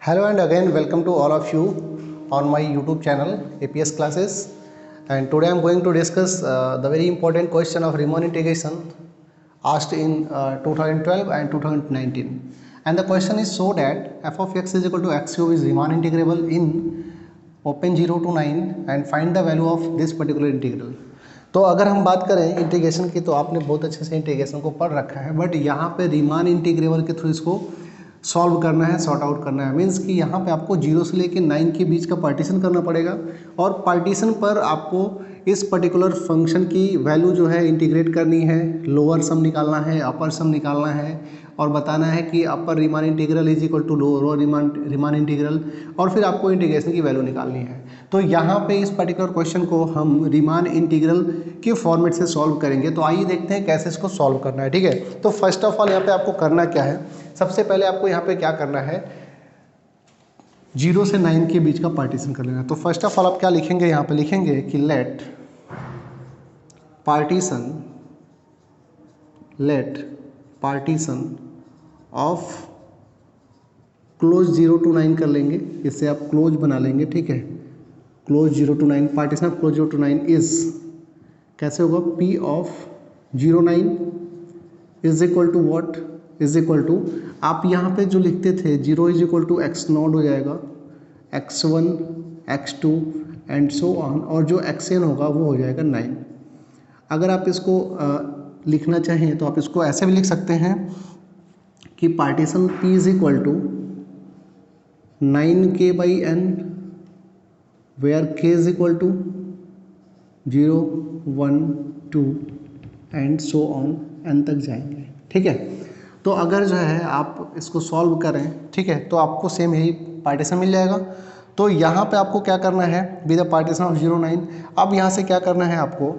Hello and again welcome to all of you on my YouTube channel APS classes, and today I am going to discuss the very important question of Riemann integration asked in 2012 and 2019, and the question is so that f of x is equal to x cube is Riemann integrable in open 0 to 9 and find the value of this particular integral। तो अगर हम बात करें integration की तो आपने बहुत अच्छे से इंटीग्रेशन को पढ़ रखा है, बट यहाँ पे रीमान इंटीग्रेबल के थ्रू इसको सॉल्व करना है, सॉर्ट आउट करना है। मीन्स कि यहाँ पे आपको 0 से लेके 9 के बीच का पार्टीशन करना पड़ेगा और पार्टीशन पर आपको इस पर्टिकुलर फंक्शन की वैल्यू जो है इंटीग्रेट करनी है, लोअर सम निकालना है, अपर सम निकालना है और बताना है कि upper Riemann integral is equal to lower Riemann integral, और फिर आपको इंटीग्रेशन की वैल्यू निकालनी है। तो यहाँ पे इस पर्टिकुलर क्वेश्चन को हम रीमान इंटीग्रल के फॉर्मेट से सॉल्व करेंगे। तो आइए देखते हैं कैसे इसको सॉल्व करना है। ठीक है, तो फर्स्ट ऑफ ऑल यहाँ पे आपको करना क्या है, सबसे पहले आपको यहाँ पे क्या करना है, 0 से 9 के बीच का पार्टीशन कर लेना है। तो फर्स्ट ऑफ ऑल आप क्या लिखेंगे, यहाँ पे लिखेंगे कि let partition of close 0 to 9 कर लेंगे, इससे आप क्लोज बना लेंगे। ठीक है, close 0 to 9, partition of close 0 to 9 is कैसे होगा, P of 0 9 is equal to what, is equal to आप यहाँ पे जो लिखते थे 0 इज इक्वल टू x0 हो जाएगा, x1 x2 and so on, और जो xn होगा वो हो जाएगा 9। अगर आप इसको लिखना चाहें तो आप इसको ऐसे भी लिख सकते हैं कि partition P is equal to 9k by n, where k is equal to 0 1 2 and so on, n तक जाएंगे। ठीक है, तो अगर जो है आप इसको सॉल्व करें, ठीक है, तो आपको सेम यही पार्टीशन मिल जाएगा। तो यहाँ पे आपको क्या करना है, विद द पार्टीशन ऑफ 0 9, अब यहाँ से क्या करना है, आपको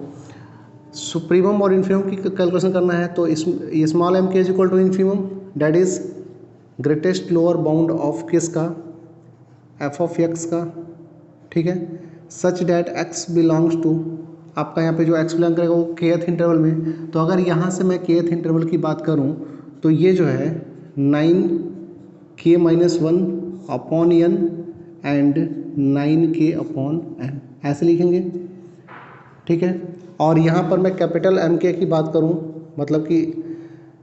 सुप्रीमम और इन्फीमम की कैलकुलेशन करना है। तो इस स्मॉल m के is equal to infimum, that is greatest lower bound of किसका, f ऑफ x का। ठीक है, such that x belongs to, आपका यहाँ पे जो x बिलोंग करेगा वो kth इंटरवल में। तो अगर यहाँ से मैं kth इंटरवल की बात करूँ तो ये जो है 9k minus 1 upon n and 9k upon n, ऐसे लिखेंगे। ठीक है, और यहाँ पर मैं कैपिटल M के की बात करूँ, मतलब कि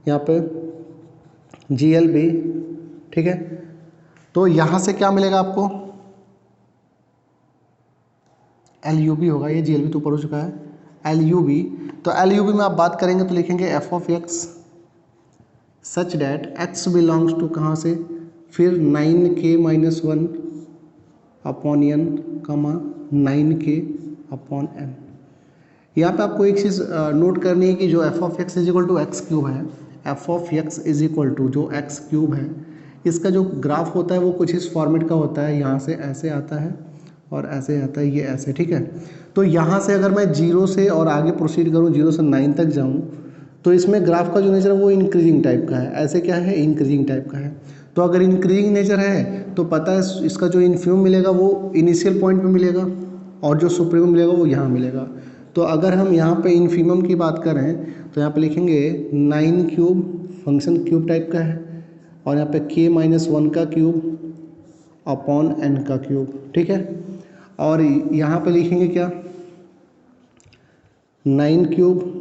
यहाँ पे GLB। ठीक है, तो यहाँ से क्या मिलेगा आपको, LUB होगा, ये GLB तो ऊपर हो चुका है, LUB। तो LUB में आप बात करेंगे तो लिखेंगे f of x such that x belongs to कहाँ से, फिर 9k माइनस 1 अपॉन n कमा 9k अपॉन m। यहाँ पे आपको एक चीज़ नोट करनी है कि जो f of x is equal to x cube है, f of x is equal to जो x क्यूब है, इसका जो ग्राफ होता है वो कुछ इस फॉर्मेट का होता है, यहाँ से ऐसे आता है और ऐसे आता है, ये ऐसे। ठीक है, तो यहाँ से अगर मैं 0 से और आगे प्रोसीड करूँ, 0 से 9 तक जाऊँ, तो इसमें ग्राफ का जो नेचर है वो इंक्रीजिंग टाइप का है। ऐसे क्या है, इंक्रीजिंग टाइप का है। तो अगर इंक्रीजिंग नेचर है तो पता है इसका जो इन्फीमम मिलेगा वो इनिशियल पॉइंट पे मिलेगा और जो सुप्रीमम मिलेगा वो यहाँ मिलेगा। तो अगर हम यहाँ पे इन्फीमम की बात करें तो यहाँ पे लिखेंगे 9 क्यूब, फंक्शन क्यूब टाइप का है, और यहाँ पे k माइनस 1 का क्यूब अपॉन n का क्यूब। ठीक है, और यहाँ पे लिखेंगे क्या, 9 cube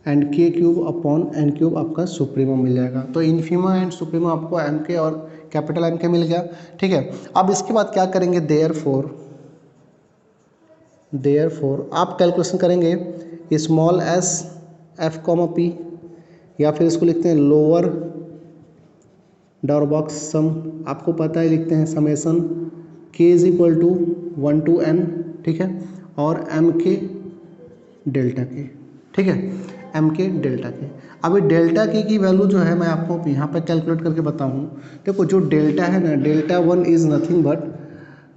and k cube upon n cube, आपका सुप्रीमम मिल जाएगा। तो इन्फीमम एंड सुप्रीमम आपको m के और कैपिटल M के मिल गया। ठीक है, अब इसके बाद क्या करेंगे, देयरफॉर आप कैलकुलेशन करेंगे small s f comma p, या फिर इसको लिखते हैं लोअर डॉर बॉक्स सम, आपको पता है लिखते हैं summation k is equal to 1 to n। ठीक है, और m के डेल्टा k। ठीक है, m के डेल्टा k। अभी डेल्टा k की वैल्यू जो है मैं आपको यहाँ पर कैलकुलेट करके बताऊँ। देखो जो डेल्टा है ना, डेल्टा 1 इज़ नथिंग बट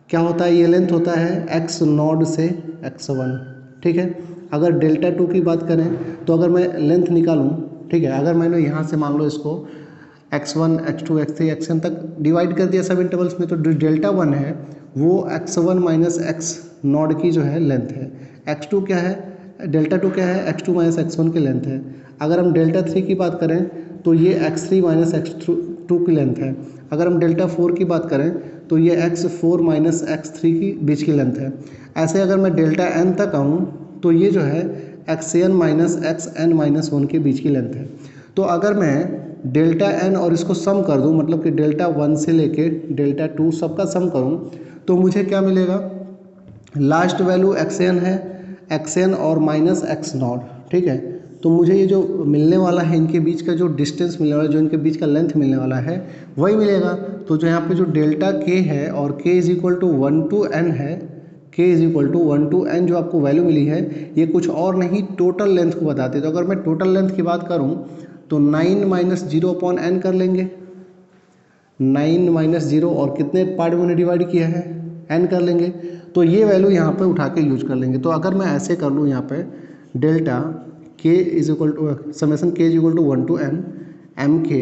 क्या होता है, ये लेंथ होता है x नॉड से x1। ठीक है, अगर डेल्टा 2 की बात करें तो अगर मैं लेंथ निकालूँ, ठीक है, अगर मैंने यहाँ से मान लो इसको x1 x2 x3 xn तक डिवाइड कर दिया सब इंटरवल्स में, तो डेल्टा 1 है वो x1 माइनस x नॉड की जो है लेंथ है, x2 क्या है, डेल्टा 2 क्या है, x2 माइनस x1 की लेंथ है। अगर हम डेल्टा 3 की बात करें तो ये x3 माइनस x2 की लेंथ है। अगर हम डेल्टा 4 की बात करें तो ये x4 माइनस x3 की बीच की लेंथ है। ऐसे अगर मैं डेल्टा n तक आऊँ तो ये जो है xn माइनस xn माइनस 1 के बीच की लेंथ है। तो अगर मैं डेल्टा n और इसको सम कर दूँ, मतलब कि डेल्टा 1 से लेके डेल्टा 2 सबका सम करूँ, तो मुझे क्या मिलेगा, लास्ट वैल्यू xn है, xn और माइनस x0, ठीक है। तो मुझे ये जो मिलने वाला है, इनके बीच का जो डिस्टेंस मिलने वाला है, जो इनके बीच का लेंथ मिलने वाला है वही मिलेगा। तो जो यहाँ पे जो डेल्टा k है और k is equal to 1 to n है, k is equal to 1 to n जो आपको वैल्यू मिली है, ये कुछ और नहीं टोटल लेंथ को बताते हैं। तो अगर मैं टोटल लेंथ की बात करूँ तो 9 माइनस 0 अपॉन n कर लेंगे। 9 माइनस 0 और कितने पार्ट में डिवाइड किया है, n कर लेंगे। तो ये वैल्यू यहाँ पे उठा के यूज कर लेंगे। तो अगर मैं ऐसे कर लूँ यहाँ पे delta k is equal to summation k is equal to 1 to n m k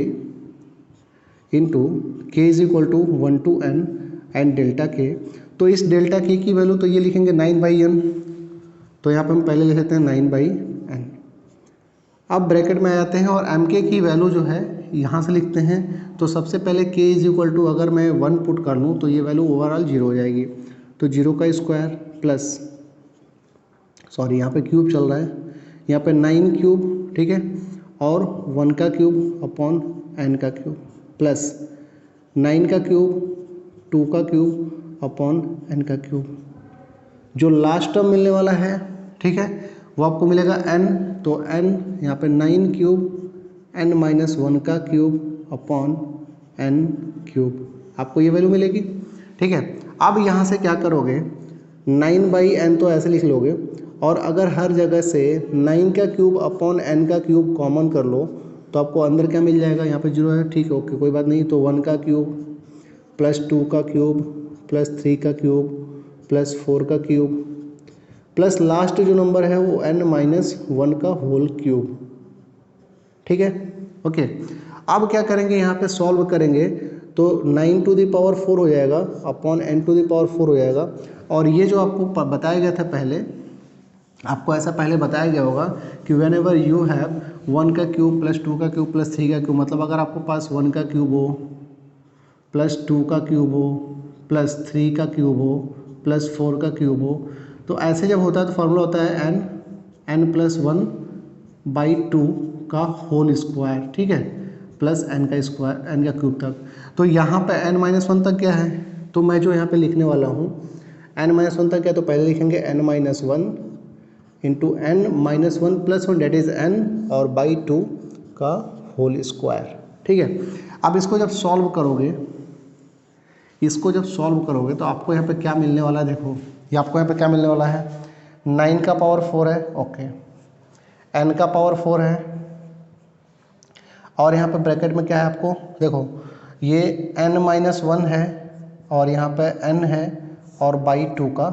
into k is equal to 1 to n and delta k. तो इस डेल्टा के की वैल्यू तो ये लिखेंगे 9/n, तो यहाँ पे हम पहले लिख लेते हैं 9/n। अब ब्रैकेट में आ जाते हैं और एम के की वैल्यू जो है यहाँ से लिखते हैं। तो सबसे पहले k इज इक्वल टू अगर मैं 1 पुट कर लूँ तो ये वैल्यू ओवरऑल 0 हो जाएगी। तो 0 का स्क्वायर प्लस, सॉरी यहाँ पे क्यूब चल रहा है, यहाँ पे 9 क्यूब, ठीक है, और 1 का क्यूब अपॉन n का क्यूब प्लस 9 का क्यूब 2 का क्यूब अपॉन n का क्यूब। जो लास्ट टर्म मिलने वाला है, ठीक है, वो आपको मिलेगा n। तो n यहाँ पे 9 क्यूब n माइनस 1 का क्यूब अपॉन n क्यूब, आपको ये वैल्यू मिलेगी, ठीक है। अब यहाँ से क्या करोगे, 9/n तो ऐसे लिख लोगे, और अगर हर जगह से 9 का क्यूब अपॉन n का क्यूब कॉमन कर लो तो आपको अंदर क्या मिल जाएगा, यहाँ पे 0 है, ठीक है, ओके, कोई बात नहीं। तो 1 का क्यूब प्लस 2 का क्यूब प्लस 3 का क्यूब प्लस 4 का क्यूब प्लस लास्ट जो नंबर है वो n माइनस 1 का होल क्यूब, ठीक है, ओके। अब क्या करेंगे, यहाँ पे सॉल्व करेंगे तो 9 to the power 4 हो जाएगा upon n to the power 4 हो जाएगा। और ये जो आपको बताया गया था पहले, आपको ऐसा पहले बताया गया होगा कि वेन एवर यू हैव 1 का क्यूब प्लस 2 का क्यूब प्लस 3 का क्यूब, मतलब अगर आपको पास 1 का क्यूब हो प्लस 2 का क्यूब हो प्लस 3 का क्यूब हो प्लस 4 का क्यूब हो, तो ऐसे जब होता है तो फॉर्मूला होता है n प्लस 1/2 का होल स्क्वायर, ठीक है, प्लस n का स्क्वायर, n का क्यूब तक। तो यहाँ पे n माइनस 1 तक क्या है, तो मैं जो यहाँ पे लिखने वाला हूँ n माइनस 1 तक क्या, तो पहले लिखेंगे n minus 1 into n minus 1 plus 1 that is n और बाई 2 का होल स्क्वायर, ठीक है। अब इसको जब सॉल्व करोगे, इसको जब सॉल्व करोगे तो आपको यहाँ पे क्या मिलने वाला है, देखो ये आपको यहाँ पे क्या मिलने वाला है, 9 का पावर 4 है, ओके, n का पावर 4 है, और यहाँ पे ब्रैकेट में क्या है आपको, देखो ये n माइनस 1 है और यहाँ पे n है और बाई 2 का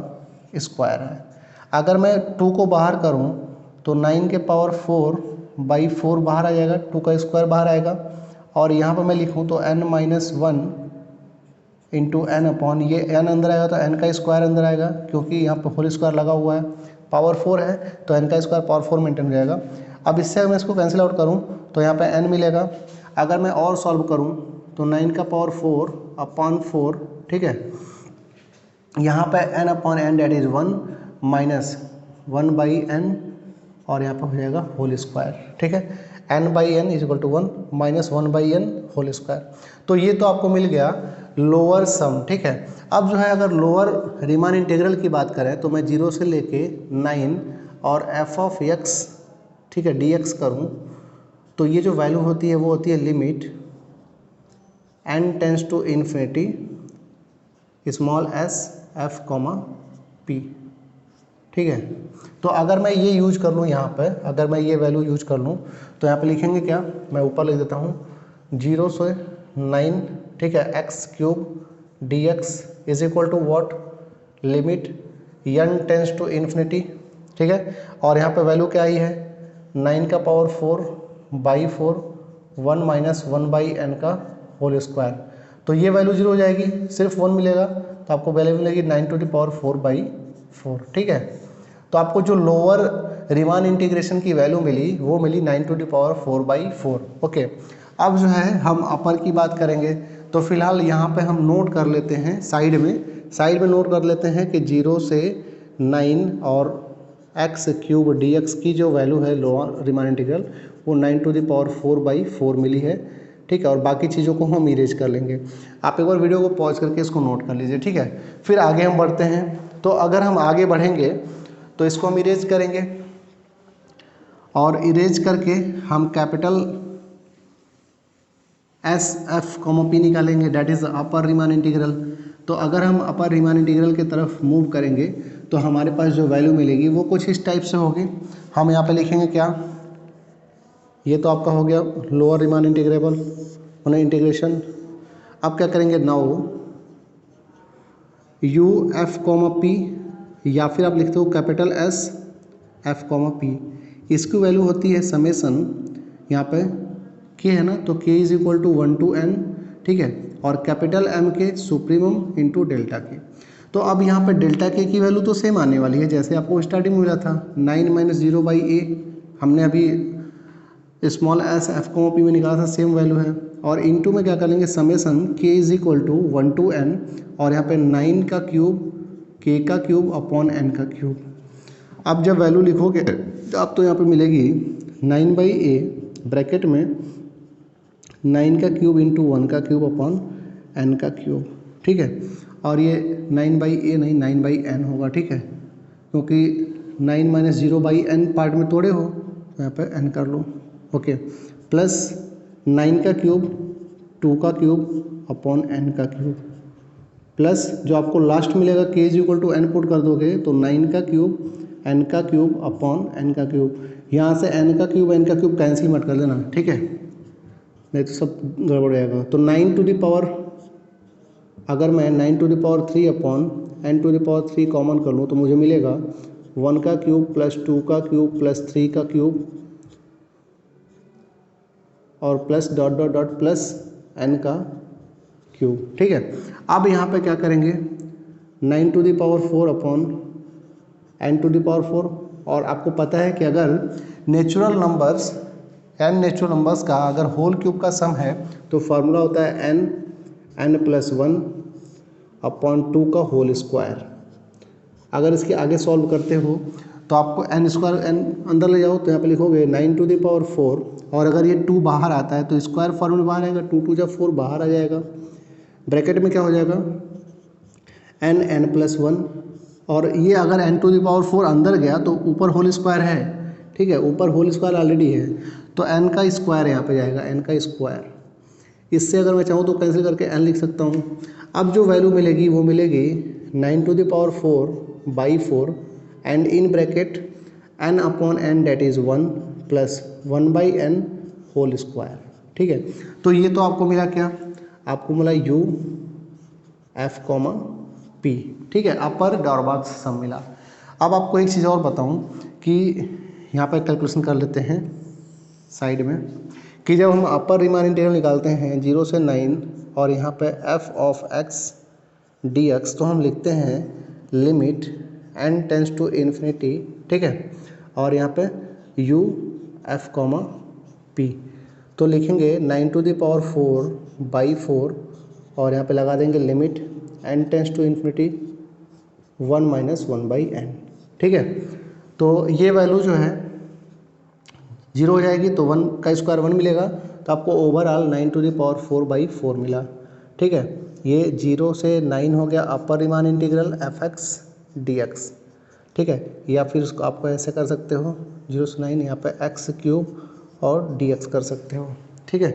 स्क्वायर है। अगर मैं 2 को बाहर करूँ तो 9 के पावर 4/4 बाहर आ जाएगा, 2 का स्क्वायर बाहर आएगा, और यहाँ पे मैं लिखूँ तो n minus 1 into n upon, ये n अंदर आएगा तो n का स्क्वायर अंदर आएगा, क्योंकि यहाँ पे होल स्क्वायर लगा हुआ है, पावर 4 है तो n का स्क्वायर पावर 4 मेंटेन रहेगा। अब इससे अगर मैं इसको कैंसिल आउट करूँ तो यहाँ पे n मिलेगा। अगर मैं और सॉल्व करूँ तो 9 का पावर 4 अपॉन 4, ठीक है, यहाँ पे n upon n that is 1 minus 1/n और यहाँ पर हो जाएगा होल स्क्वायर, ठीक है, n/n is equal to 1 minus 1/n whole square. तो ये तो आपको मिल गया लोअर सम, ठीक है। अब जो है अगर लोअर रीमान इंटीग्रल की बात करें तो मैं 0 से लेके 9 और f ऑफ x, ठीक है, dx करूँ तो ये जो वैल्यू होती है वो होती है limit n tends to infinity small s f, p, ठीक है। तो अगर मैं ये यूज कर लूँ यहाँ पे, अगर मैं ये वैल्यू यूज कर लूँ तो यहाँ पे लिखेंगे क्या, मैं ऊपर लिख देता हूँ 0 से 9, ठीक है, x cube dx is equal to what, limit n tends to infinity, ठीक है, और यहाँ पे वैल्यू क्या आई है 9 का पावर 4/4 1 माइनस 1/n का होल स्क्वायर। तो ये वैल्यू 0 हो जाएगी, सिर्फ 1 मिलेगा, तो आपको वैल्यू मिलेगी 9 टू द पावर 4/4, ठीक है। तो आपको जो लोअर रीमान इंटीग्रेशन की वैल्यू मिली वो मिली 9 टू द पावर 4/4, ओके। अब जो है हम अपर की बात करेंगे तो फिलहाल यहाँ पे हम नोट कर लेते हैं साइड में नोट कर लेते हैं कि 0 से 9 और एक्स क्यूब डी एक्स की जो वैल्यू है लोअर रिमान इंटीग्रल वो 9⁴/4 मिली है। ठीक है, और बाकी चीज़ों को हम इरेज कर लेंगे। आप एक बार वीडियो को पॉज करके इसको नोट कर लीजिए। ठीक है, फिर आगे हम बढ़ते हैं। तो अगर हम आगे बढ़ेंगे तो इसको हम इरेज करेंगे और इरेज करके हम capital S F comma P निकालेंगे, that is upper Riemann integral. तो अगर हम अपर रीमान इंटीग्रल की तरफ मूव करेंगे तो हमारे पास जो वैल्यू मिलेगी वो कुछ इस टाइप से होगी। हम यहाँ पे लिखेंगे क्या, ये तो आपका हो गया लोअर रीमान इंटीग्रेबल होना इंटीग्रेशन। अब क्या करेंगे, now U F comma P, या फिर आप लिखते हो capital S F comma P, इसकी वैल्यू होती है समेसन, यहाँ पे के है ना, तो k is equal to 1 to n। ठीक है, और capital M k supremum into delta k. तो अब यहाँ पे डेल्टा के की वैल्यू तो सेम आने वाली है जैसे आपको स्टार्टिंग में मिला था 9 - 0/a, हमने अभी स्मॉल एस एफ को पी में निकाला था, सेम वैल्यू है। और इनटू में क्या करेंगे, summation k is equal to 1 to n, और यहाँ पे 9 का क्यूब के का क्यूब अपॉन n का क्यूब। अब जब वैल्यू लिखोगे तो अब तो यहाँ पे मिलेगी 9/a ब्रैकेट में 9 का क्यूब इंटू 1 का क्यूब अपॉन n का क्यूब। ठीक है, और ये 9/a नहीं 9/n होगा। ठीक है, क्योंकि 9 - 0/n पार्ट में तोड़े हो तो यहाँ पे n कर लो। ओके, प्लस 9 का क्यूब 2 का क्यूब अपॉन n का क्यूब, प्लस जो आपको लास्ट मिलेगा k is equal to n put कर दोगे तो 9 का क्यूब n का क्यूब अपॉन n का क्यूब। यहाँ से n का क्यूब कैंसिल मत कर देना। ठीक है, नहीं तो सब गड़बड़ हो जाएगा। तो 9 to the पावर, अगर मैं 9 to the power 3 upon n to the power 3 common कर लूँ तो मुझे मिलेगा 1 का क्यूब प्लस 2 का क्यूब प्लस 3 का क्यूब और plus dot dot dot plus n का क्यूब। ठीक है, अब यहाँ पे क्या करेंगे, 9 to the power 4 upon n to the power 4। और आपको पता है कि अगर natural numbers n natural numbers का अगर होल क्यूब का सम है तो फार्मूला होता है n+1 अपॉन 2 का होल स्क्वायर। अगर इसके आगे सॉल्व करते हो तो आपको n² अंदर ले जाओ तो यहाँ पे लिखोगे 9 to the पावर 4, और अगर ये 2 बाहर आता है तो स्क्वायर फॉर्म में बाहर आएगा, 2 × 2 = 4 बाहर आ जाएगा। ब्रैकेट में क्या हो जाएगा n+1, और ये अगर n to the पावर 4 अंदर गया तो ऊपर होल स्क्वायर है। ठीक है, ऊपर होल स्क्वायर ऑलरेडी है तो n का स्क्वायर यहाँ पे जाएगा, n का स्क्वायर। इससे अगर मैं चाहूँ तो कैंसिल करके n लिख सकता हूँ। अब जो वैल्यू मिलेगी वो मिलेगी 9 to the power 4/4 and in bracket n upon n that is 1 plus 1/n whole square. ठीक है, तो ये तो आपको मिला क्या, आपको मिला u f कॉमा p। ठीक है, अपर डॉरबाग सम मिला। अब आपको एक चीज़ और बताऊं कि यहाँ पर कैलकुलेशन कर लेते हैं साइड में कि जब हम अपर रीमान इंटीग्रल निकालते हैं 0 से 9 और यहाँ पे f ऑफ x dx, तो हम लिखते हैं limit n tends to infinity. ठीक है, और यहाँ पे u f कॉमा p, तो लिखेंगे 9 to the पावर 4/4 और यहाँ पे लगा देंगे limit n tends to infinity 1 - 1/n। ठीक है, तो ये वैल्यू जो है 0 हो जाएगी तो 1 का स्क्वायर 1 मिलेगा, तो आपको ओवरऑल 9 to the पावर 4/4 मिला। ठीक है, ये 0 से 9 हो गया अपर रीमान इंटीग्रल f(x) dx। ठीक है, या फिर उसको आपको ऐसे कर सकते हो 0 से 9 यहाँ पे x³ और dx कर सकते हो। ठीक है,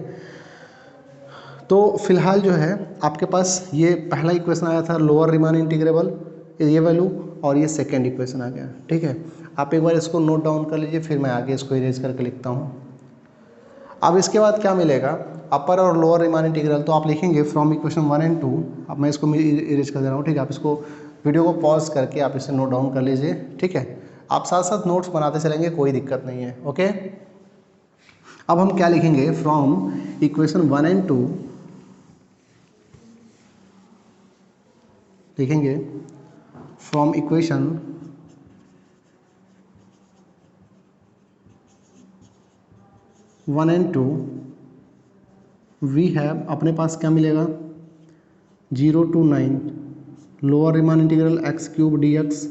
तो फिलहाल जो है आपके पास ये पहला इक्वेशन आया था लोअर रीमान इंटीग्रेबल, ये वैल्यू, और ये सेकेंड इक्वेशन आ गया। ठीक है, आप एक बार इसको नोट डाउन कर लीजिए, फिर मैं आगे इसको इरेज करके लिखता हूँ। अब इसके बाद क्या मिलेगा, अपर और लोअर रीमान इंटीग्रल, तो आप लिखेंगे फ्रॉम इक्वेशन 1 and 2। अब मैं इसको इरेज कर दे रहा हूँ। ठीक है, आप इसको वीडियो को पॉज करके आप इसे नोट डाउन कर लीजिए। ठीक है, आप साथ साथ नोट्स बनाते चलेंगे, कोई दिक्कत नहीं है। ओके, अब हम क्या लिखेंगे, फ्रॉम इक्वेशन 1 and 2 लिखेंगे, from equation 1 and 2 we have, अपने पास क्या मिलेगा, 0 to 9 lower Riemann integral x cube dx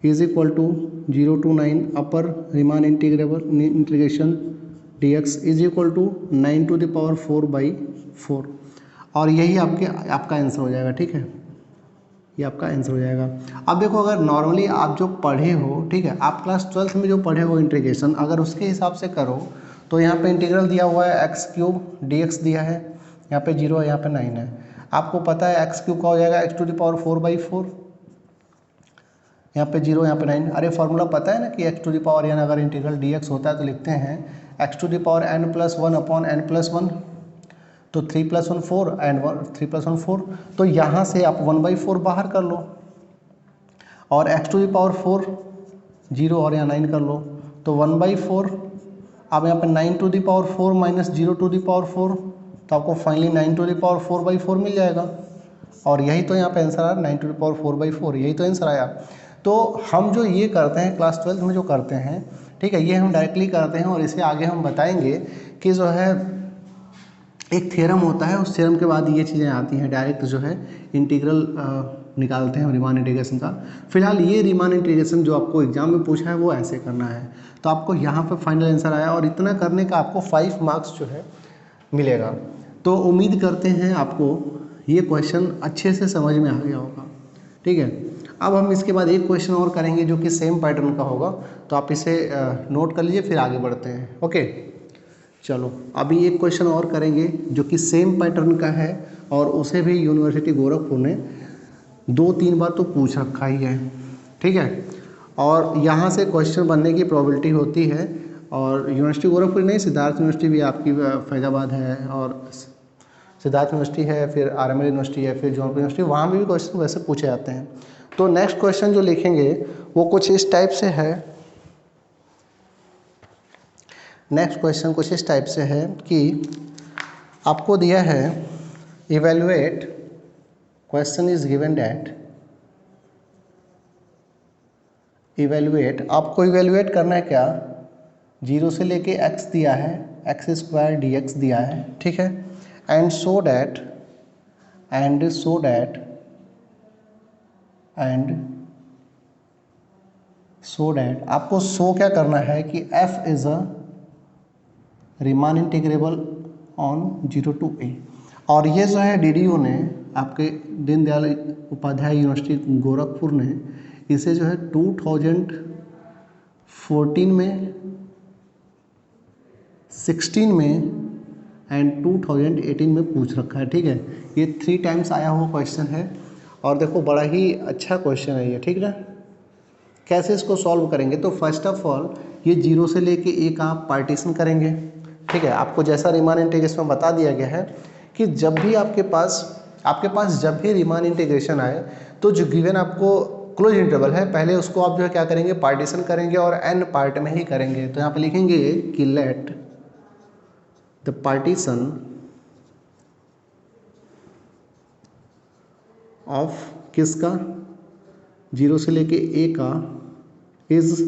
is equal to 0 to 9 upper Riemann integration dx is equal to 9 to the power 4/4 और यही आपका आंसर हो जाएगा। ठीक है, ये आपका आंसर हो जाएगा। अब देखो, अगर नॉर्मली आप जो पढ़े हो, ठीक है, आप क्लास 12th में जो पढ़े हो इंटीग्रेशन, अगर उसके हिसाब से करो तो यहाँ पे इंटीग्रल दिया हुआ है x क्यूब dx दिया है, यहाँ पे 0 है, यहाँ पे 9 है। आपको पता है x क्यूब का हो जाएगा x to the power 4/4, यहाँ पे 0 यहाँ पे 9। अरे फॉर्मूला पता है ना कि x to the power, यानी अगर इंटीग्रल dx होता है तो लिखते हैं x to the power n+1 upon n+1, तो 3 + 1 4 एंड 3 + 1 4, तो यहाँ से आप 1/4 बाहर कर लो और x to the power 4 0 और यहाँ 9 कर लो तो 1/4। अब यहाँ पे 9 to the power 4 minus 0 to the power 4, तो आपको फाइनली 9 to the power 4/4 मिल जाएगा और यही तो यहाँ पे आंसर आया, 9 to the power 4/4, यही तो आंसर आया। तो हम जो ये करते हैं क्लास 12th में जो करते हैं, ठीक है, ये हम डायरेक्टली करते हैं और इसे आगे हम बताएंगे कि जो है एक थ्योरम होता है, उस थ्योरम के बाद ये चीज़ें आती हैं, डायरेक्ट जो है इंटीग्रल निकालते हैं रीमान इंटीग्रेशन का। फिलहाल ये रीमान इंटीग्रेशन जो आपको एग्जाम में पूछा है वो ऐसे करना है, तो आपको यहाँ पे फाइनल आंसर आया और इतना करने का आपको 5 मार्क्स जो है मिलेगा। तो उम्मीद करते हैं आपको ये क्वेश्चन अच्छे से समझ में आ गया होगा। ठीक है, अब हम इसके बाद एक क्वेश्चन और करेंगे जो कि सेम पैटर्न का होगा, तो आप इसे नोट कर लीजिए, फिर आगे बढ़ते हैं। ओके, चलो अभी एक क्वेश्चन और करेंगे जो कि सेम पैटर्न का है और उसे भी यूनिवर्सिटी गोरखपुर ने 2-3 बार तो पूछ रखा ही है। ठीक है, और यहाँ से क्वेश्चन बनने की प्रोबेबिलिटी होती है, और यूनिवर्सिटी गोरखपुर नहीं, सिद्धार्थ यूनिवर्सिटी भी आपकी फैजाबाद है, और सिद्धार्थ यूनिवर्सिटी है, फिर RML यूनिवर्सिटी है, फिर जौनपुर यूनिवर्सिटी, वहाँ भी क्वेश्चन वैसे पूछे जाते हैं। तो नेक्स्ट क्वेश्चन जो लिखेंगे वो कुछ इस टाइप से है। नेक्स्ट क्वेश्चन कुछ इस टाइप से है कि आपको दिया है evaluate, question is given that evaluate, आपको इवेल्युएट करना है क्या, 0 से लेके x दिया है, x² dx दिया है। ठीक है, एंड सो दैट आपको शो क्या करना है कि f is a Riemann integrable on 0 to a, और ये जो है DDU ने, आपके दीनदयाल उपाध्याय यूनिवर्सिटी गोरखपुर ने इसे जो है 2014 में, 16 में एंड 2018 में पूछ रखा है। ठीक है, ये 3 टाइम्स आया हुआ क्वेश्चन है और देखो बड़ा ही अच्छा क्वेश्चन है ये। ठीक ना, कैसे इसको सॉल्व करेंगे, तो फर्स्ट ऑफ ऑल ये 0 से लेके a का आप पार्टीशन करेंगे। ठीक है, आपको जैसा रीमान इंटीग्रेशन में बता दिया गया है कि जब भी आपके पास जब भी रीमान इंटीग्रेशन आए तो जो गिवन आपको क्लोज इंटरवल है, पहले उसको आप जो है क्या करेंगे, पार्टीशन करेंगे और n पार्ट में ही करेंगे। तो यहाँ पे लिखेंगे कि लेट द पार्टीशन ऑफ किसका, 0 से लेके a का is,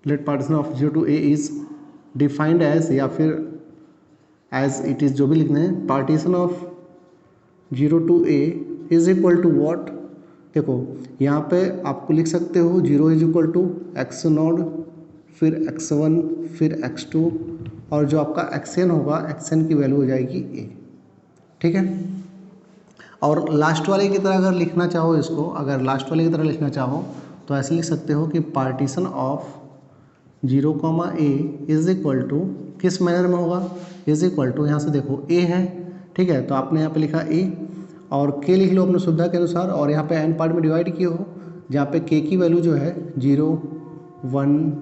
let partition of 0 to a is defined as, या फिर एज इट इज़, जो भी लिखना है, partition of 0 to a is equal to what. देखो यहाँ पे आपको लिख सकते हो 0 इज इक्वल टू x0, फिर x1, फिर x2, और जो आपका xn होगा, xn की वैल्यू हो जाएगी a। ठीक है, और लास्ट वाले की तरह अगर लिखना चाहो इसको, अगर लास्ट वाले की तरह लिखना चाहो तो ऐसे लिख सकते हो कि partition of 0, a is equal to, किस मैनर में होगा, इज इक्वल टू, यहाँ से देखो a है। ठीक है, तो आपने यहाँ पे लिखा a और k लिख लो अपनी सुविधा के अनुसार, और यहाँ पे n पार्ट में डिवाइड किए हो, जहाँ पे k की वैल्यू जो है 0, 1,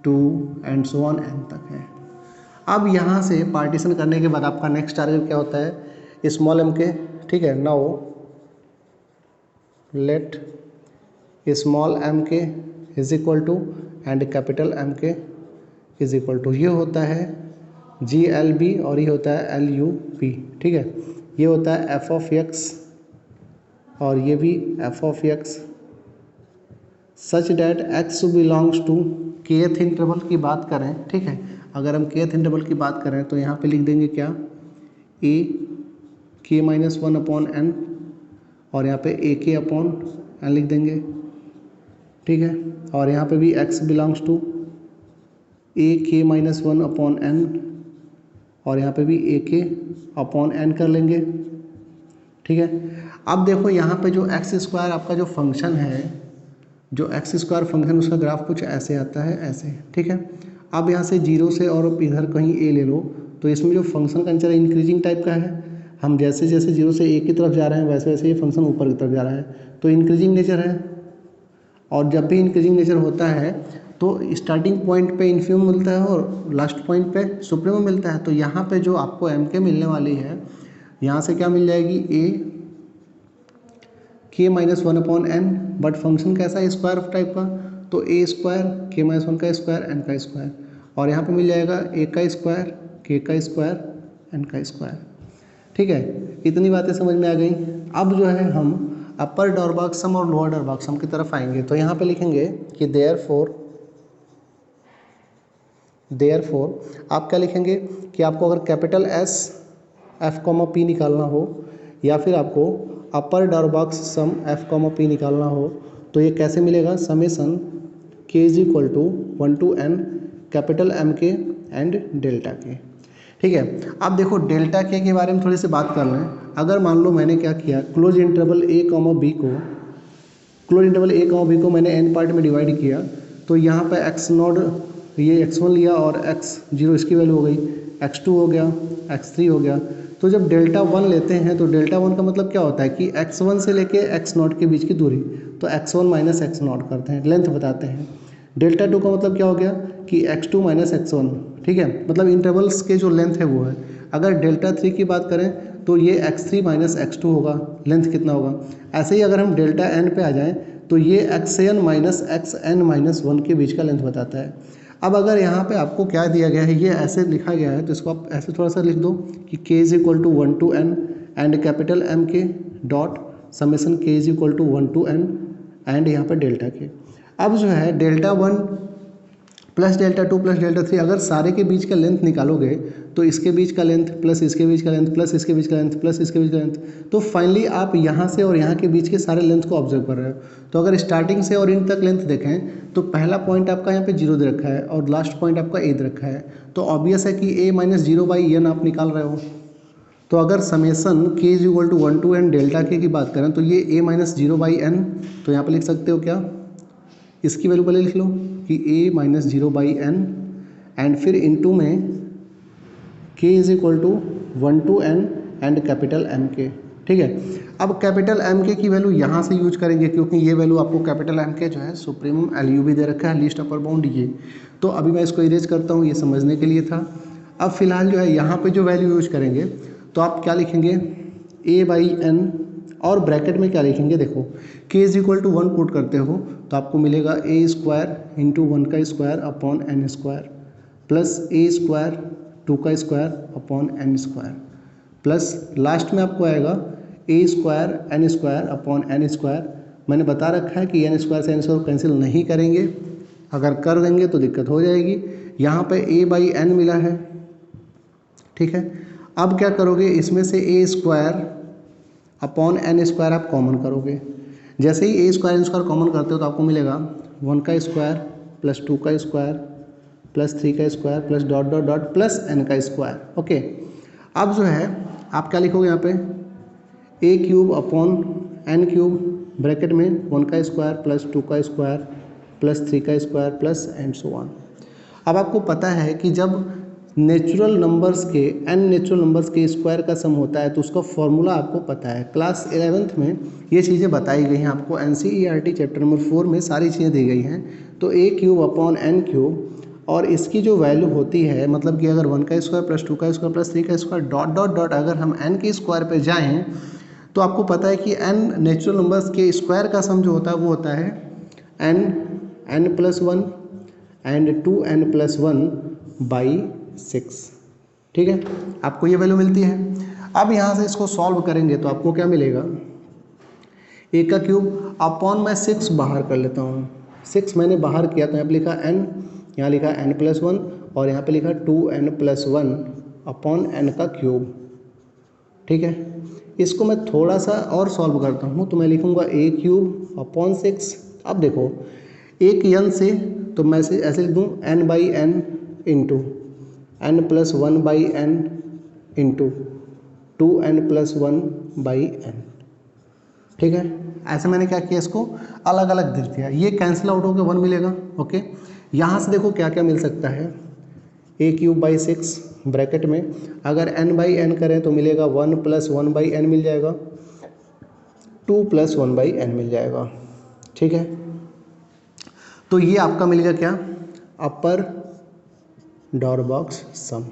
2 एंड सो ऑन n तक है। अब यहाँ से पार्टीशन करने के बाद आपका नेक्स्ट टारगेट क्या होता है, स्मॉल m के। ठीक है, नाउ लेट स्मॉल m के is equal to and capital M के इज इक्वल टू, ये होता है GLB और ये होता है LUP। ठीक है, ये होता है f of x और ये भी f of x such that x belongs to kth interval की बात करें। ठीक है, अगर हम kth इंटरवल की बात करें तो यहाँ पे लिख देंगे क्या, ए k minus one upon N, और यहाँ पे ए के अपॉन एन लिख देंगे, ठीक है। और यहाँ पे भी x belongs to A k minus one upon N, और यहाँ पे भी ए के अपॉन एन कर लेंगे, ठीक है। अब देखो यहाँ पे जो एक्स स्क्वायर आपका जो फंक्शन है, जो एक्स स्क्वायर फंक्शन उसका ग्राफ कुछ ऐसे आता है, ऐसे, ठीक है। अब यहाँ से जीरो से और इधर कहीं ए ले लो, तो इसमें जो फंक्शन का नेचर इंक्रीजिंग टाइप का है। हम जैसे जैसे जीरो से ए की तरफ जा रहे हैं वैसे वैसे ये फंक्शन ऊपर की तरफ जा रहा है, तो इंक्रीजिंग नेचर है। और जब भी इंक्रीजिंग नेचर होता है तो स्टार्टिंग पॉइंट पे इन्फिनिमम मिलता है और लास्ट पॉइंट पे सुप्रीमम मिलता है। तो यहाँ पे जो आपको एम के मिलने वाली है, यहाँ से क्या मिल जाएगी, a k minus one upon n, but function कैसा है, स्क्वायर टाइप का, तो a square k minus one का स्क्वायर एन का स्क्वायर, और यहाँ पे मिल जाएगा ए का स्क्वायर के का स्क्वायर एन का स्क्वायर, ठीक है। इतनी बातें समझ में आ गई। अब जो है हम अपर डॉरबाग सम और लोअर डॉरबाग सम की तरफ आएंगे। तो यहाँ पे लिखेंगे कि देयरफॉर आप क्या लिखेंगे कि आपको अगर capital S F comma p निकालना हो, या फिर आपको upper Darboux sum f comma p निकालना हो, तो ये कैसे मिलेगा, summation k is equal to 1 to n capital M k and delta k, ठीक है। अब देखो डेल्टा के बारे में थोड़ी सी बात कर लें। अगर मान लो मैंने क्या किया, क्लोज इंटरवल ए कॉमा बी को मैंने एन पार्ट में डिवाइड किया, तो यहाँ पे एक्स नॉट ये x1 लिया और x0 इसकी वैल्यू हो गई, x2 हो गया, x3 हो गया। तो जब डेल्टा 1 लेते हैं तो डेल्टा 1 का मतलब क्या होता है कि x1 से लेके x0 के बीच की दूरी, तो x1 माइनस x0 करते हैं, लेंथ बताते हैं। डेल्टा 2 का मतलब क्या हो गया कि x2 माइनस x1, ठीक है, मतलब इंटरवल्स के जो लेंथ है वो है। अगर डेल्टा 3 की बात करें तो ये x3 माइनस x2 होगा, लेंथ कितना होगा। ऐसे ही अगर हम डेल्टा n पे आ जाएँ तो ये xn माइनस xn माइनस 1 के बीच का लेंथ बताता है। अब अगर यहाँ पे आपको क्या दिया गया है, ये ऐसे लिखा गया है, तो इसको आप ऐसे थोड़ा सा लिख दो कि k is equal to 1 to n and capital M k dot summation k is equal to 1 to n and यहाँ पे डेल्टा के। अब जो है delta 1 plus delta 2 plus delta 3, अगर सारे के बीच का लेंथ निकालोगे तो इसके बीच का लेंथ प्लस इसके बीच का लेंथ प्लस इसके बीच का लेंथ प्लस इसके बीच का लेंथ, तो फाइनली आप यहाँ से और यहाँ के बीच के सारे लेंथ को ऑब्जर्व कर रहे हो। तो अगर स्टार्टिंग से और इन तक लेंथ देखें तो पहला पॉइंट आपका यहाँ पे 0 दे रखा है और लास्ट पॉइंट आपका a दे रखा है, तो ऑब्वियस है कि a माइनस 0/n आप निकाल रहे हो। तो अगर summation k is equal to 1 to n delta k की बात करें तो ये a माइनस 0/n, तो यहाँ पे लिख सकते हो क्या, इसकी वैल्यू पहले लिख लो कि a माइनस 0/n एंड फिर इनटू में k is equal to 1 to n and capital m k, ठीक है। अब कैपिटल एम के की वैल्यू यहाँ से यूज करेंगे क्योंकि ये वैल्यू आपको कैपिटल एम के जो है सुप्रीमम एलयू भी दे रखा है, लीस्ट अपर बाउंड ये। तो अभी मैं इसको इरेज करता हूँ, ये समझने के लिए था। अब फिलहाल जो है यहाँ पे जो वैल्यू यूज करेंगे तो आप क्या लिखेंगे, a/n और ब्रैकेट में क्या लिखेंगे, देखो k is equal to 1 put करते हो तो आपको मिलेगा a स्क्वायर इंटू 1 का square upon n square plus a square 2 का square upon n square plus last में आपको आएगा a square n square upon n square. मैंने बता रखा है कि n स्क्वायर से n स्क्वायर कैंसिल नहीं करेंगे, अगर कर देंगे तो दिक्कत हो जाएगी। यहाँ पे a/n मिला है, ठीक है। अब क्या करोगे, इसमें से a square upon n square आप कॉमन करोगे। जैसे ही a square n square common करते हो तो आपको मिलेगा 1 का स्क्वायर प्लस 2 का स्क्वायर प्लस 3 का square plus dot dot dot plus n का स्क्वायर, ओके। अब जो है आप क्या लिखोगे यहाँ पे, a cube upon n cube bracket में 1 का स्क्वायर प्लस 2 का स्क्वायर प्लस 3 का square plus and so on. अब आपको पता है कि जब नेचुरल नंबर्स के n नेचुरल नंबर्स के स्क्वायर का सम होता है तो उसका फॉर्मूला आपको पता है। क्लास 11th में ये चीज़ें बताई गई हैं आपको, NCERT चैप्टर नंबर 4 में सारी चीज़ें दी गई हैं। तो a cube upon n cube और इसकी जो वैल्यू होती है, मतलब कि अगर 1 का स्क्वायर प्लस 2 का स्क्वायर प्लस 3 का स्क्वायर डॉट डॉट डॉट, अगर हम n के स्क्वायर पे जाएं तो आपको पता है कि n नेचुरल नंबर्स के स्क्वायर का सम जो होता है वो होता है n plus 1 and 2n plus 1/6, ठीक है। आपको ये वैल्यू मिलती है। अब यहाँ से इसको सॉल्व करेंगे तो आपको क्या मिलेगा, a का क्यूब अपॉन मैं 6 बाहर कर लेता हूँ, 6 मैंने बाहर किया तो यहाँ पे लिखा n, यहाँ लिखा n प्लस 1 और यहाँ पे लिखा 2n प्लस 1 अपॉन n का क्यूब, ठीक है। इसको मैं थोड़ा सा और सॉल्व करता हूँ तो मैं लिखूँगा ए क्यूब अपॉन 6। अब देखो एक n से तो मैं ऐसे लिख दूँ n by n into n plus 1 by n into 2n plus 1 by n, ठीक है। ऐसे मैंने क्या किया, इसको अलग अलग लिख दिया। ये कैंसिल आउट होकर 1 मिलेगा। ओके, यहाँ से देखो क्या क्या मिल सकता है, ए क्यूब बाई 6 ब्रैकेट में अगर n बाई एन करें तो मिलेगा 1 प्लस 1 बाई एन मिल जाएगा, 2 प्लस 1 बाई एन मिल जाएगा, ठीक है। तो ये आपका मिलेगा क्या, अपर डॉट बॉक्स सम।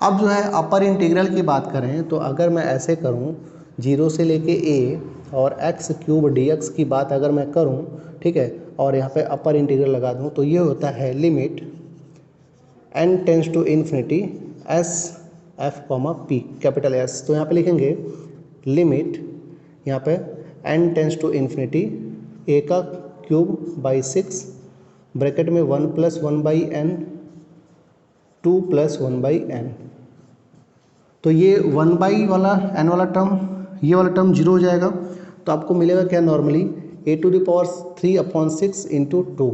अब जो है अपर इंटीग्रल की बात करें तो अगर मैं ऐसे करूं 0 से लेके a और x क्यूब dx की बात अगर मैं करूं, ठीक है, और यहाँ पे अपर इंटीग्रल लगा दूं तो ये होता है limit n tends to infinity s f comma p capital S। तो यहाँ पे लिखेंगे लिमिट यहाँ पे n tends to infinity a का क्यूब बाई 6 ब्रैकेट में 1 plus 1 by n 2 plus 1 by n. तो ये 1 बाई वाला n वाला टर्म, ये वाला टर्म 0 हो जाएगा। तो आपको मिलेगा क्या, normally a to the power 3 upon 6 into 2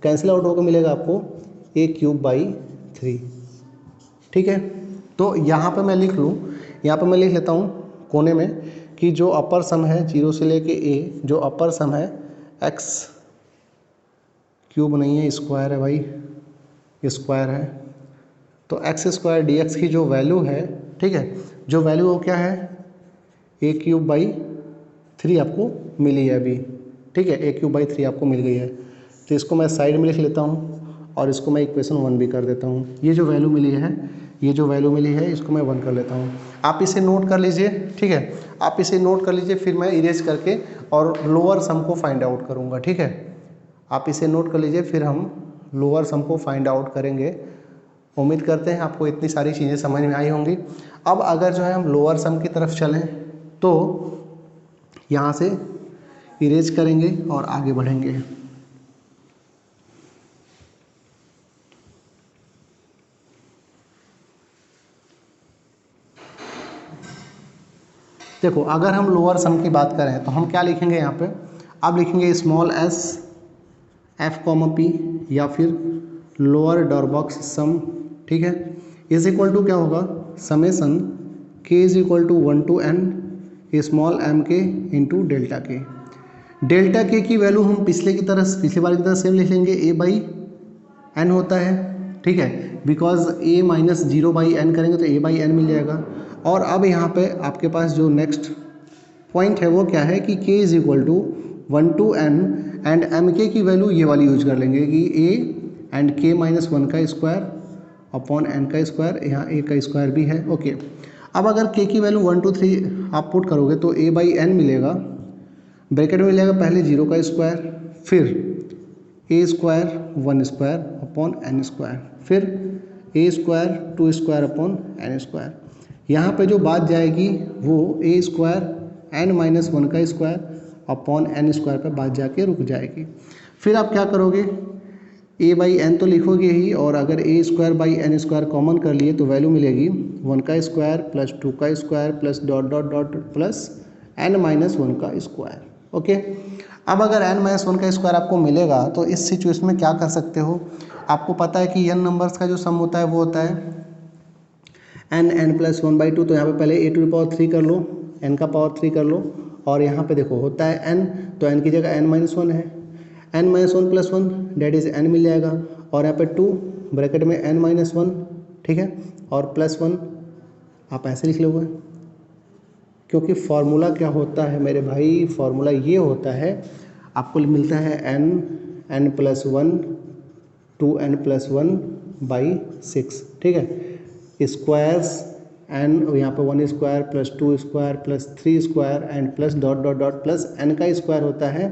cancel out होकर मिलेगा आपको a क्यूब बाई 3, ठीक है। तो यहाँ पे मैं लिख लूँ, यहाँ पे मैं लिख लेता हूँ कोने में कि जो अपर सम है 0 से लेके a, जो अपर सम है x क्यूब नहीं है स्क्वायर है भाई, स्क्वायर है, तो एक्स स्क्वायर डी एक्स की जो वैल्यू है, ठीक है, जो वैल्यू वो क्या है ए क्यूब बाई 3 आपको मिली है अभी, ठीक है, ए क्यूब बाई 3 आपको मिल गई है। तो इसको मैं साइड में लिख लेता हूँ और इसको मैं इक्वेशन 1 भी कर देता हूँ। ये जो वैल्यू मिली है, ये जो वैल्यू मिली है इसको मैं 1 कर लेता हूँ। आप इसे नोट कर लीजिए, ठीक है, आप इसे नोट कर लीजिए, फिर मैं इरेज करके और लोअर सम को फाइंड आउट करूँगा, ठीक है। आप इसे नोट कर लीजिए, फिर हम लोअर सम को फाइंड आउट करेंगे। उम्मीद करते हैं आपको इतनी सारी चीज़ें समझ में आई होंगी। अब अगर जो है हम लोअर सम की तरफ चलें तो यहाँ से इरेज करेंगे और आगे बढ़ेंगे। देखो अगर हम लोअर सम की बात करें तो हम क्या लिखेंगे यहाँ पे, अब लिखेंगे small s f comma p या फिर लोअर डॉट बॉक्स सम, ठीक है, इज इक्वल टू क्या होगा, summation k is equal to 1 to n small m k into delta k। Delta k की वैल्यू हम पिछले बार की तरह सेम लिख लेंगे, a बाई एन होता है, ठीक है, because a minus 0 by n करेंगे तो a बाई एन मिल जाएगा। और अब यहाँ पे आपके पास जो नेक्स्ट पॉइंट है वो क्या है कि k is equal to 1 to n and m k की वैल्यू ये वाली यूज कर लेंगे कि a एंड k माइनस 1 का स्क्वायर अपॉन n का स्क्वायर, यहाँ a का स्क्वायर भी है। ओके, अब अगर k की वैल्यू 1 2 3 आप पुट करोगे तो a बाई एन मिलेगा, ब्रैकेट में मिलेगा पहले 0 का स्क्वायर, फिर a square 1 square upon n square, फिर a square 2 square upon n square. यहाँ पे जो बात जाएगी वो a स्क्वायर n माइनस 1 का स्क्वायर अपॉन n स्क्वायर पर बात जाके रुक जाएगी। फिर आप क्या करोगे, a बाई एन तो लिखोगे ही, और अगर a square by n square common कर लिए तो वैल्यू मिलेगी 1 का स्क्वायर प्लस 2 का square plus dot dot dot plus n minus 1 का स्क्वायर। ओके, अब अगर n माइनस 1 का स्क्वायर आपको मिलेगा तो इस सिचुएशन में क्या कर सकते हो, आपको पता है कि n नंबर्स का जो सम होता है वो होता है n प्लस 1 बाई 2। तो यहाँ पे पहले a टू द पावर 3 कर लो, n का पावर 3 कर लो, और यहाँ पे देखो होता है n, तो n की जगह n माइनस 1 है, n minus 1 plus 1 that is n मिल जाएगा, और यहाँ पे 2 ब्रैकेट में n माइनस 1, ठीक है, और प्लस 1 आप ऐसे लिख लोगे, क्योंकि फॉर्मूला क्या होता है मेरे भाई, फॉर्मूला ये होता है, आपको मिलता है n plus 1 2n plus 1 by 6, ठीक है, स्क्वायर्स n यहाँ पे 1 square plus 2 square plus 3 square and plus dot dot dot plus n का स्क्वायर होता है।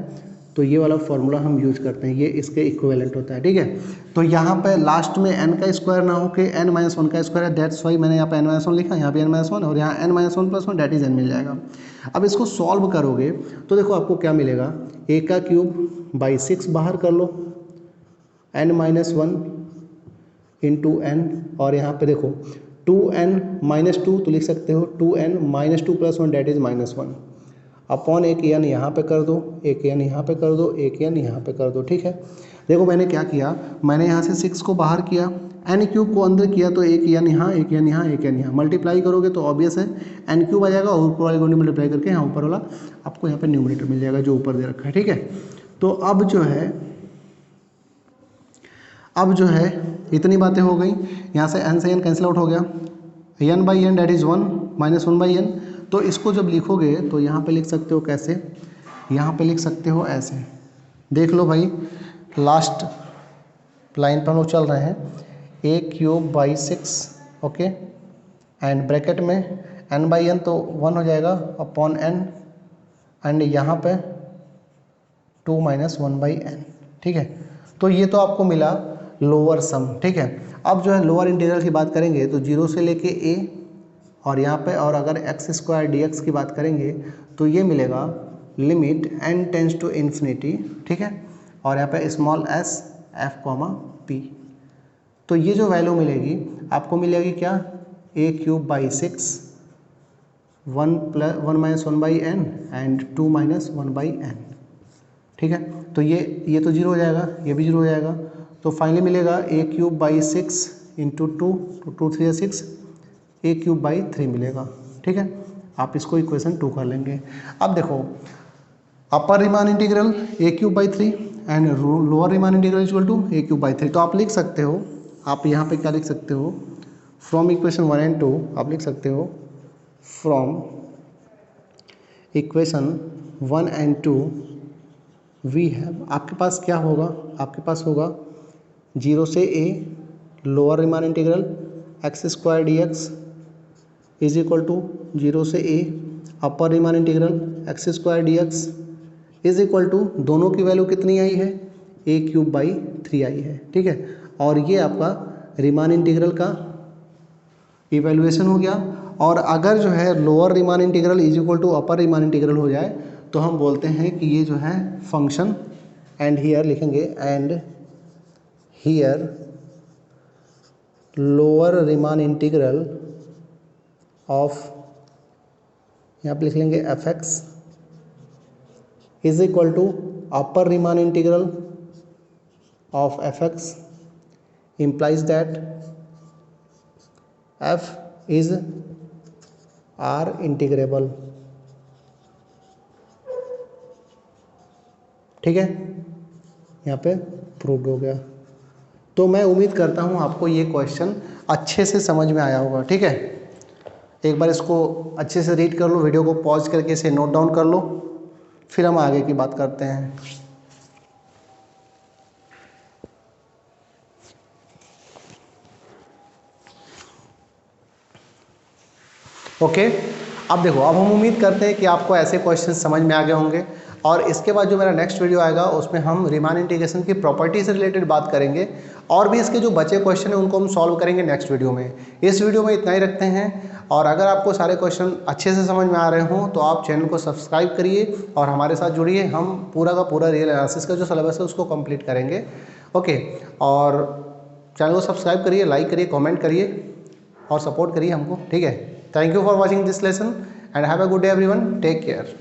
तो ये वाला फॉर्मूला हम यूज करते हैं, ये इसके इक्विवेलेंट होता है, ठीक है। तो यहाँ पे लास्ट में n का स्क्वायर ना हो के n माइनस 1 का स्क्वायर है, दैट्स वाई मैंने यहाँ पे n माइनस 1 लिखा, यहाँ पे n माइनस 1 और यहाँ n minus 1 plus 1 that is n मिल जाएगा। अब इसको सॉल्व करोगे तो देखो आपको क्या मिलेगा, a का क्यूब बाई 6 बाहर कर लो, n माइनस 1 इंटू n, और यहाँ पे देखो 2n-2 तो लिख सकते हो 2n-2 + 1 डेट इज -1 अपॉन एक n यहाँ पे कर दो, एक n यहाँ पे कर दो, एक n यहाँ पे कर दो। ठीक है, देखो मैंने क्या किया, मैंने यहाँ से 6 को बाहर किया, n³ को अंदर किया, तो एक n यहाँ, एक n यहाँ, एक n यहाँ, मल्टीप्लाई करोगे तो ऑब्वियस है n³ आ जाएगा और ऊपर वाले को मल्टीप्लाई करके यहाँ ऊपर वाला आपको यहाँ पे न्यूमरेटर मिल जाएगा जो ऊपर दे रखा है। ठीक है, तो अब जो है इतनी बातें हो गई, यहाँ से n से n कैंसिल आउट हो गया, n/n डेट इज़ 1 -1/n। तो इसको जब लिखोगे तो यहाँ पे लिख सकते हो कैसे, यहाँ पे लिख सकते हो ऐसे, देख लो भाई लास्ट लाइन पर हम लोग चल रहे हैं, a³/6 ओके, एंड ब्रैकेट में n/n तो 1 हो जाएगा अपॉन n एंड यहाँ पे 2 - 1/n। ठीक है, तो ये तो आपको मिला लोअर सम। ठीक है, अब जो है लोअर इंटीग्रल की बात करेंगे तो 0 से लेके a और यहाँ पे, और अगर x² dx की बात करेंगे तो ये मिलेगा limit n tends to infinity. ठीक है, और यहाँ पे स्मॉल s f, p, तो ये जो वैल्यू मिलेगी आपको मिलेगी क्या, a³/6 1 - 1/n एंड 2 - 1/n। ठीक है, तो ये तो 0 हो जाएगा, ये भी 0 हो जाएगा, तो फाइनली मिलेगा a³/6 × 2 तो 2 3 6 a³/3 मिलेगा। ठीक है, आप इसको इक्वेशन 2 कर लेंगे। अब देखो upper Riemann integral a³/3 and lower Riemann integral equal to a³/3, तो आप लिख सकते हो, आप यहाँ पे क्या लिख सकते हो, फ्रॉम इक्वेशन 1 एंड 2 आप लिख सकते हो, from equation 1 and 2 we have, आपके पास क्या होगा, आपके पास होगा 0 से a lower Riemann integral x² dx is equal to 0 से a upper Riemann integral x² dx is equal to, दोनों की वैल्यू कितनी आई है, a³/3 आई है। ठीक है, और ये आपका रीमान इंटीग्रल का इवैल्यूएशन हो गया। और अगर जो है lower Riemann integral is equal to upper Riemann integral हो जाए तो हम बोलते हैं कि ये जो है फंक्शन, एंड हियर लिखेंगे, and here lower Riemann integral of, यहाँ पे लिख लेंगे f(x) is equal to upper Riemann integral of f(x) implies that f is R integrable. ठीक है, यहाँ पे प्रूव्ड हो गया। तो मैं उम्मीद करता हूँ आपको ये क्वेश्चन अच्छे से समझ में आया होगा। ठीक है, एक बार इसको अच्छे से रीड कर लो, वीडियो को पॉज करके इसे नोट डाउन कर लो, फिर हम आगे की बात करते हैं। ओके, अब देखो, अब हम उम्मीद करते हैं कि आपको ऐसे क्वेश्चन समझ में आ गए होंगे, और इसके बाद जो मेरा नेक्स्ट वीडियो आएगा उसमें हम रीमान इंटीग्रेशन की प्रॉपर्टी से रिलेटेड बात करेंगे, और भी इसके जो बचे क्वेश्चन हैं उनको हम सॉल्व करेंगे नेक्स्ट वीडियो में। इस वीडियो में इतना ही रखते हैं, और अगर आपको सारे क्वेश्चन अच्छे से समझ में आ रहे हों तो आप चैनल को सब्सक्राइब करिए और हमारे साथ जुड़िए। हम पूरा का पूरा रियल एनालिसिस का जो सिलेबस है उसको कंप्लीट करेंगे। ओके, और चैनल को सब्सक्राइब करिए, लाइक करिए, कमेंट करिए और सपोर्ट करिए हमको। ठीक है, thank you for watching this lesson and have a good day everyone, take care.